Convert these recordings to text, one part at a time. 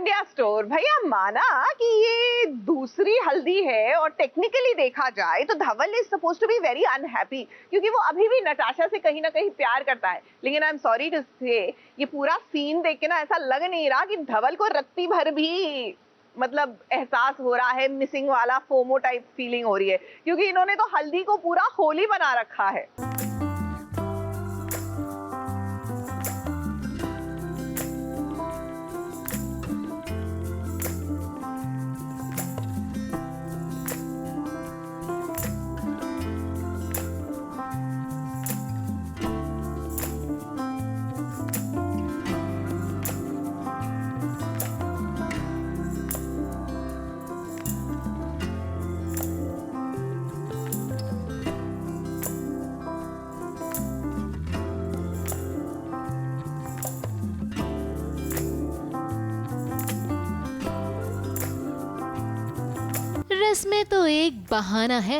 India store. भैया माना कि ये दूसरी हल्दी है और टेक्निकली देखा जाए तो Dhawal is suppose to be very unhappy क्योंकि वो अभी भी नताशा से कहीं ना कहीं प्यार करता है। लेकिन आई एम सॉरी टू से ये पूरा सीन देख के ना ऐसा लग नहीं रहा कि धवल को रत्ती भर भी मतलब एहसास हो रहा है, मिसिंग वाला फोमो टाइप फीलिंग हो रही है, क्योंकि इन्होंने तो हल्दी को पूरा होली बना रखा है। इसमें तो एक बहाना है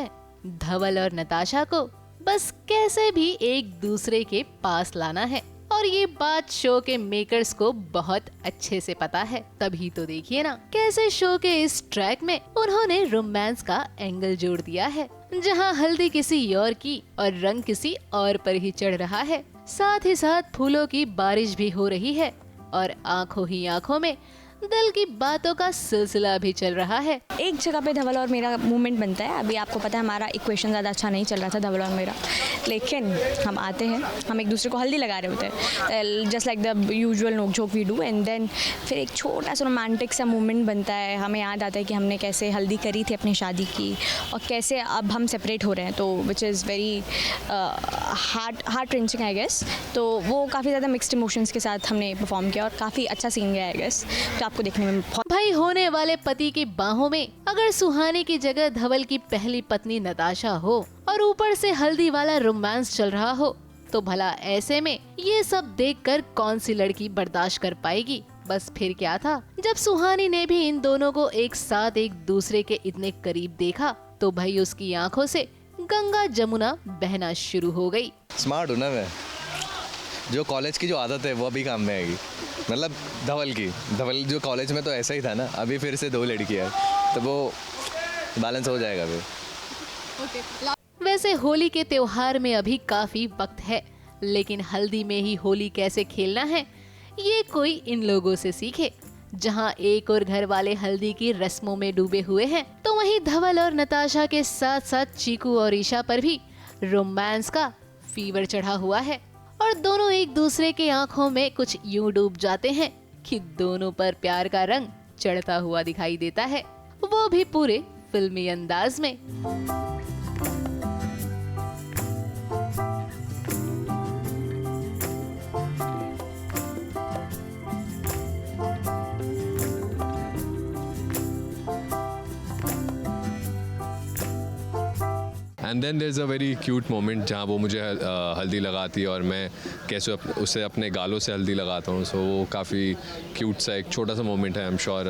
धवल और नताशा को बस कैसे भी एक दूसरे के पास लाना है, और ये बात शो के मेकर्स को बहुत अच्छे से पता है। तभी तो देखिए ना कैसे शो के इस ट्रैक में उन्होंने रोमांस का एंगल जोड़ दिया है, जहां हल्दी किसी और की और रंग किसी और पर ही चढ़ रहा है। साथ ही साथ फूलों की बारिश भी हो रही है और आंखों ही आंखों में दिल की बातों का सिलसिला भी चल रहा है। एक जगह पे धवल और मेरा मूवमेंट बनता है। अभी आपको पता है हमारा इक्वेशन ज़्यादा अच्छा नहीं चल रहा था धवल और मेरा, लेकिन हम आते हैं, हम एक दूसरे को हल्दी लगा रहे होते हैं, जस्ट लाइक द यूजुअल नोक झोंक वी डू, एंड देन फिर एक छोटा सा रोमांटिक सा मूवमेंट बनता है। हमें याद आता है कि हमने कैसे हल्दी करी थी अपनी शादी की और कैसे अब हम सेपरेट हो रहे हैं, तो which is very heart wrenching I guess. तो वो काफ़ी ज़्यादा मिक्सड इमोशंस के साथ हमने परफॉर्म किया और काफ़ी अच्छा सीन गया आई गेस। तो आपको देखने में भाई होने वाले पति की बाहों में अगर सुहानी की जगह धवल की पहली पत्नी नताशा हो और ऊपर से हल्दी वाला रोमांस चल रहा हो, तो भला ऐसे में ये सब देखकर कौन सी लड़की बर्दाश्त कर पाएगी। बस फिर क्या था, जब सुहानी ने भी इन दोनों को एक साथ एक दूसरे के इतने करीब देखा तो भाई उसकी आंखों से गंगा जमुना बहना शुरू हो गई। स्मार्ट हूँ ना मैं, जो कॉलेज की जो आदत है वो अभी काम में आएगी। मतलब धवल जो कॉलेज में तो ऐसा ही था ना, अभी फिर से 2 लड़की है तो वो बैलेंस हो जाएगा फिर। वैसे होली के त्योहार में अभी काफी वक्त है, लेकिन हल्दी में ही होली कैसे खेलना है ये कोई इन लोगों से सीखे। जहां एक और घर वाले हल्दी की रस्मों में डूबे हुए हैं, तो वहीं धवल और नताशा के साथ साथ चीकू और ईशा पर भी रोमांस का फीवर चढ़ा हुआ है और दोनों एक दूसरे के आंखों में कुछ यूं डूब जाते हैं कि दोनों पर प्यार का रंग चढ़ता हुआ दिखाई देता है, वो भी पूरे फिल्मी अंदाज में। And then there is a very cute moment जहाँ वो मुझे हल्दी लगाती है और मैं कैसे उसे अपने गालों से हल्दी लगाता हूँ। सो वो काफ़ी क्यूट सा एक छोटा सा मोमेंट है। आई एम श्योर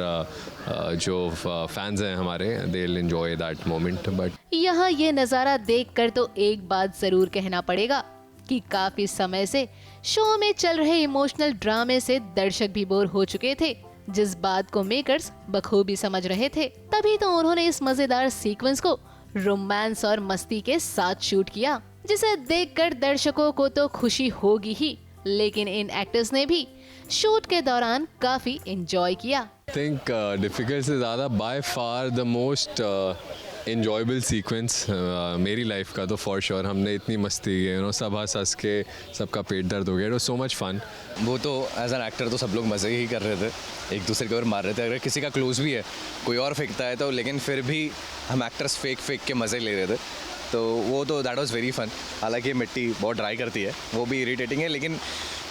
जो फैंस हैं हमारे they will enjoy that moment. But यहाँ ये नज़ारा देखकर तो एक बात ज़रूर कहना पड़ेगा कि काफ़ी समय से शो में चल रहे इमोशनल ड्रामे से दर्शक भी बोर हो चुके थे, जिस बात को मेकर्स बखूबी समझ रहे थे। तभी तो उन्होंने इस मज़ेदार सीक्वेंस को रोमांस और मस्ती के साथ शूट किया, जिसे देखकर दर्शकों को तो खुशी होगी ही, लेकिन इन एक्टर्स ने भी शूट के दौरान काफी एंजॉय किया। आई थिंक डिफिकल्ट से ज़्यादा by far the most enjoyable sequence मेरी लाइफ का तो फॉर श्योर। हमने इतनी मस्ती की, सब हंस हंस के सबका पेट दर्द हो गया। It was so much fun. वो तो एज एन एक्टर तो सब लोग मज़े ही कर रहे थे, एक दूसरे के ऊपर मार रहे थे। अगर किसी का क्लोज भी है, कोई और फेंकता है तो, लेकिन फिर भी हम एक्टर्स फेंक के मज़े ले रहे थे, तो वो तो दैट वाज वेरी फन। हालांकि मिट्टी बहुत ड्राई करती है, वो भी इरिटेटिंग है, लेकिन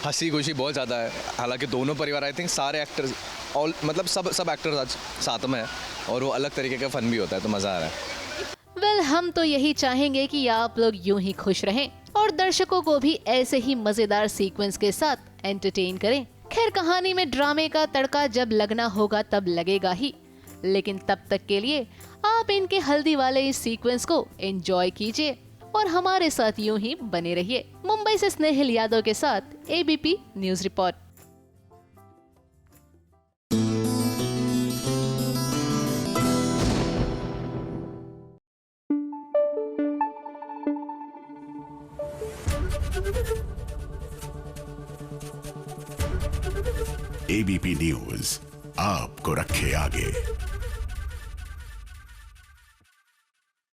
हंसी खुशी बहुत ज़्यादा है। हालांकि दोनों परिवार आई थिंक सारे एक्टर्स ऑल मतलब सब एक्टर्स आज साथ में हैं और वो अलग तरीके का फन भी होता है, तो मज़ा आ रहा है। वेल, हम तो यही चाहेंगे कि आप लोग यूं ही खुश रहें और दर्शकों को भी ऐसे ही मजेदार सीक्वेंस के साथ एंटरटेन करें। खैर, कहानी में ड्रामे का तड़का जब लगना होगा तब लगेगा ही, लेकिन तब तक के लिए आप इनके हल्दी वाले इस सीक्वेंस को एंजॉय कीजिए और हमारे साथ यूं ही बने रहिए। मुंबई से स्नेहिल यादव के साथ ABP news report. ABP news आपको रखे आगे।